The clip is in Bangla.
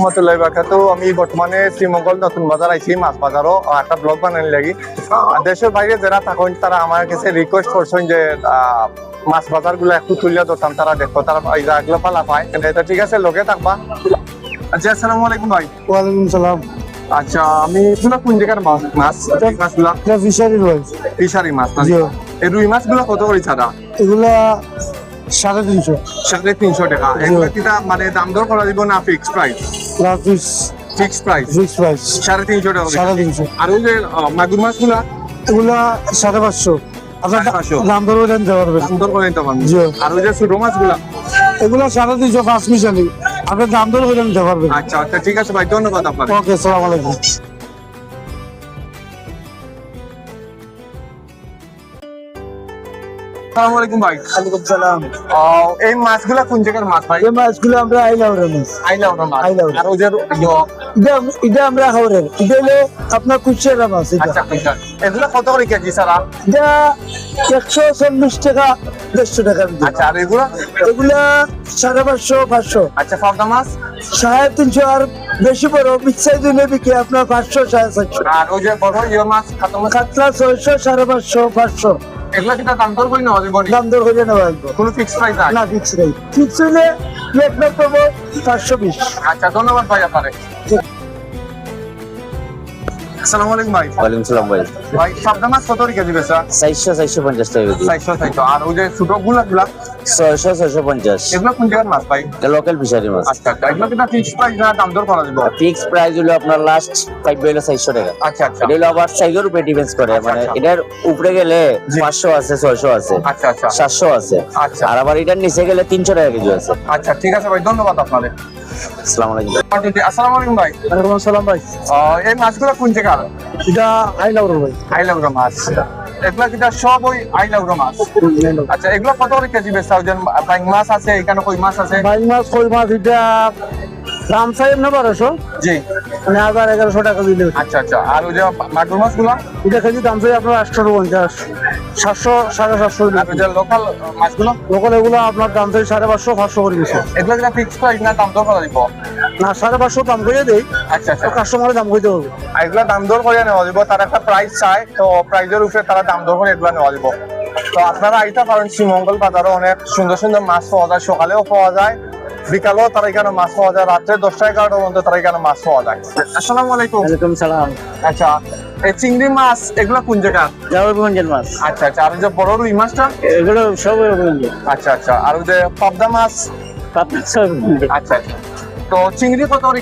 রহমতুল্লাহি বারাকাতু। আমি বর্তমানে শ্রীমঙ্গল নতুন বাজার আইছি, মাছ বাজারও একটা ব্লগ বানানি লাগি। দেশের বাইরে যারা থাকেন তারা আমার কাছে রিকোয়েস্ট করছেন যে মাছ বাজার গুলো একটু তুলিয়া ধরতাম, তারা দেখো তারা এগুলো পালা পায়। এটা ঠিক আছে, লোকে থাকবা। আচ্ছা, আসসালামু আলাইকুম ভাই। ওয়ালাইকুম সালাম। আচ্ছা, আমি কোন জায়গার মাছগুলা? ফিশারি রয়েছ ফিশারি মাছ না? জি। এই রুই মাছগুলো কত করে ছাড়া? এগুলা 350 350 টাকা। এগুলো কিটা মানে দাম দর করা দিব না ফিক্স প্রাইস? না ফিক্স ফিক্স প্রাইস প্রাইস 350 টাকা। 350। আর ওই যে মাগুর মাছগুলা? এগুলা 550। আপনার 550 দাম ধরে জানতে পারবেন। দাম দর করে নিতে পারবেন। জি। আর ওই যে ছোট মাছগুলা? এগুলা 350 5 মিশালি আপনার দাম ধরে জানতে পারবেন। আচ্ছা আচ্ছা, ঠিক আছে ভাই, ধন্যবাদ আপনাকে। ওকে, আসসালামু আলাইকুম। আসসালামু আলাইকুম ভাই। ওয়ালাইকুম সালাম। এই মাছগুলা কোন জায়গার মাছ ভাই? এই মাছগুলো আমরা আইলাউরের মাছ। আইলাউরা মাছ। আইলাউরা। আর ওই যে এটা আমরা হাওরের। এটা হলো আপনার কুচিয়া মাছ। আচ্ছা আচ্ছা, এগুলা কত করে কেজি ছাড়া? এটা 140 টাকা 150 টাকা। আচ্ছা, আর এগুলা? এগুলা 550 500। আচ্ছা, পাবদা মাছ? 350 আর বেশি বড় মিক্সাই দিলে বিকে আপনার 500 450। আর ওই যে বড় মাছ কাতলা মাছ? কাতলা 600 550 500। এগুলা কিটা দাম দর করে নেওয়া যাবে? দাম দর করে নেওয়া লাগবে। কোনো ফিক্স প্রাইস নাই? না ফিক্স নেই। ফিক্স হলে প্লেট না পাবো 520। আচ্ছা, ধন্যবাদ ভাই আপনাকে। আসসালামু আলাইকুম ভাই। ওয়ালাইকুম সালাম ভাই। ভাই, পাবদা মাছ কত করে কেজি বেচা? 450 টাকা কেজি। 400। আর ওই যে ছোট গুলা 650। এগুলো কোন জায়গার মাছ ভাই? লোকাল ফিশারি মাছ। আচ্ছা আচ্ছা, এগুলো কিটা ফিক্স প্রাইস না দাম দর করা যাবে? ফিক্স প্রাইস হলো আপনার লাস্ট 5 হলো 400 টাকা। আচ্ছা আচ্ছা এটা হলো আবার সাইজের উপরে ডিপেন্ডস করে, আচ্ছা, মানে আচ্ছা। এটার উপরে গেলে জি। 500 আছে 600 আছে আচ্ছা আচ্ছা 700 আছে। আচ্ছা। আর আবার এটার নিচে গেলে 300 টাকা কেজি আছে। আচ্ছা, ঠিক আছে ভাই, ধন্যবাদ আপনাদের। আসসালামু আলাইকুম। আসসালামু আলাইকুম ভাই। ওয়ালাইকুম আসসালাম ভাই। এই মাছগুলো কোন জায়গার? এটা আইলাউরের ভাই। আইলাউরা মাছ। এগুলা কিটা সব ওই আইলাউরা মাছ? আচ্ছা, এগুলো কত করে কেজি বেচা? ওই যে বাইং মাছ আছে, এখানে কই মাছ আছে? বাইং মাছ কই মাছ এটা দাম চাই না 1200, জি। মানে 1100 টাকা দিলে। আচ্ছা আচ্ছা, আর ওই যে মাগুর মাছগুলা? এটা কেজি দাম চাই আপনার 850 700 750 আর ওই যে লোকাল মাছগুলো? লোকাল এগুলো আপনার দাম চাই 550 500 করে দিচ্ছে। এগুলো কিটা ফিক্স প্রাইস না দাম দর করা দিব? না 550 দাম করে দেই, আচ্ছা আচ্ছা, তো কাস্টমারের দাম কইতে হবে। আর এগুলা দাম দর করে নেওয়া যাব। তার একটা প্রাইস চায়, তো প্রাইজের উপরে তারা দাম দর করে এগুলা নেওয়া যাব। তো আপনারা আইতে পারেন, শ্রীমঙ্গল বাজারে অনেক সুন্দর সুন্দর মাছ পাওয়া যায়। সকালেও পাওয়া যায়, বিকালেও তারা এখানে মাছ পাওয়া যায়, রাত্রে 10টা 11টার মধ্যে তারা এখানে মাছ পাওয়া যায়। আসসালামু আলাইকুম। ওয়ালাইকুম সালাম। আচ্ছা, এই চিংড়ি মাছ এগুলা কোন জায়গা? জাওয়ারগঞ্জের মাছ। আচ্ছা আচ্ছা, আর ওই যে বড় রুই মাছটা? এগুলো সব জাওয়ারগঞ্জ। আচ্ছা আচ্ছা, আর ওই যে পাবদা মাছ? পাবনা সব। আচ্ছা আচ্ছা, তো চিংড়ি কত করে